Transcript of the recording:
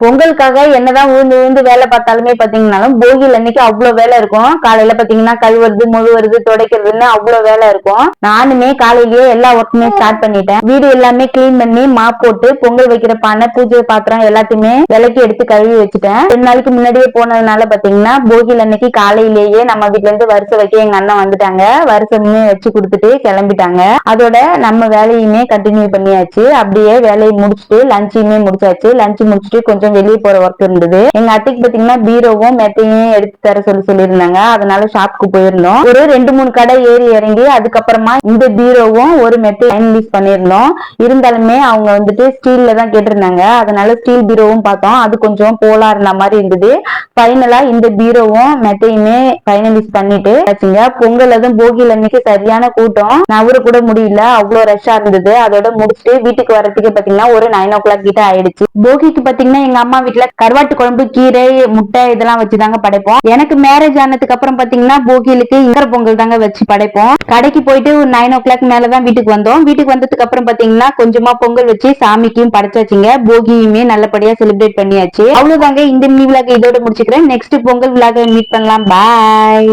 பொங்கலுக்காக என்னதான் உழுந்து உழுந்து வேலை பார்த்தாலுமே பாத்தீங்கன்னாலும் போகில் அன்னைக்கு அவ்வளவு வேலை இருக்கும். காலையில பாத்தீங்கன்னா கழுவுறது முழுவுறது துடைக்கிறதுன்னு அவ்வளவு வேலை இருக்கும். நானுமே காலையிலேயே எல்லா ஒர்க்குமே ஸ்டார்ட் பண்ணிட்டேன். வீடு எல்லாமே கிளீன் பண்ணி மாப் போட்டு பொங்கல் வைக்கிற பானை பூஜை பாத்திரம் எல்லாத்தையுமே விலைக்கு எடுத்து கழுவி வச்சுட்டேன். 2 நாளைக்கு முன்னாடியே போனதுனால பாத்தீங்கன்னா போகில் அன்னைக்கு காலையிலேயே நம்ம வீட்டுல இருந்து வரிசை வைக்க எங்க அண்ணன் வந்துட்டாங்க. வரிசையுமே வச்சு கொடுத்துட்டு கிளம்பிட்டாங்க. அதோட நம்ம வேலையுமே கண்டினியூ பண்ணியாச்சு. அப்படியே வேலையை முடிச்சுட்டு லஞ்சுமே முடிச்சாச்சு. லஞ்ச் முடிச்சுட்டு கொஞ்சம் வெளியே போற ஒர்க் இருந்தது. எங்க அத்தைக்கு பாத்தீங்கன்னா பீரோவும் மெத்தையும் எடுத்து தர சொல்லியிருந்தாங்க. அதனால ஷாப்புக்கு போயிருந்தோம். ஒரு 2-3 கடை ஏறி இறங்கி அதுக்கப்புறமா இந்த பீரோவும் ஒரு மெத்தை ஃபைனலைஸ் பண்ணிருந்தோம். இருந்தாலுமே அவங்க வந்துட்டு ஸ்டீல்ல தான் கேட்டிருந்தாங்க. அதனால ஸ்டீல் பீரோவும் பார்த்தோம். அது கொஞ்சம் போலா இருந்த மாதிரி இருந்தது. ஃபைனலா இந்த பீரோவும் மெத்தையுமே ஃபைனலைஸ் பண்ணிட்டு பொங்கல் அதுவும் போகில அன்னைக்கு சரியான கூட்டம். நவர கூட முடியல, அவ்வளவு ரஷ்ஷா இருந்தது. அதோட முடிச்சுட்டு வீட்டுக்கு வர்றதுக்கு பாத்தீங்கன்னா ஒரு 9 o'clock கிட்ட ஆயிடுச்சு. போகிக்கு பாத்தீங்கன்னா எங்க அம்மா வீட்டுல கருவாட்டு குழம்பு கீரை முட்டை இதெல்லாம் வச்சுதாங்க படைப்போம். எனக்கு மேரேஜ் ஆனதுக்கு அப்புறம் பாத்தீங்கன்னா போகிலுக்கு இங்கர பொங்கல் தாங்க வச்சு படைப்போம். கடைக்கு போயிட்டு ஒரு 9 o'clock மேலதான் வீட்டுக்கு வந்தோம். வீட்டுக்கு வந்ததுக்கு அப்புறம் பாத்தீங்கன்னா கொஞ்சமா பொங்கல் வச்சு சாமிக்கும் படைச்சாச்சுங்க. போகியுமே நல்லபடியா செலிப்ரேட் பண்ணியாச்சு. அவ்வளவுதாங்க இந்த மினி விளாக் இதோட முடிச்சுக்கிறேன். நெக்ஸ்ட் பொங்கல் விளாக மீட் பண்ணலாம். பாய்.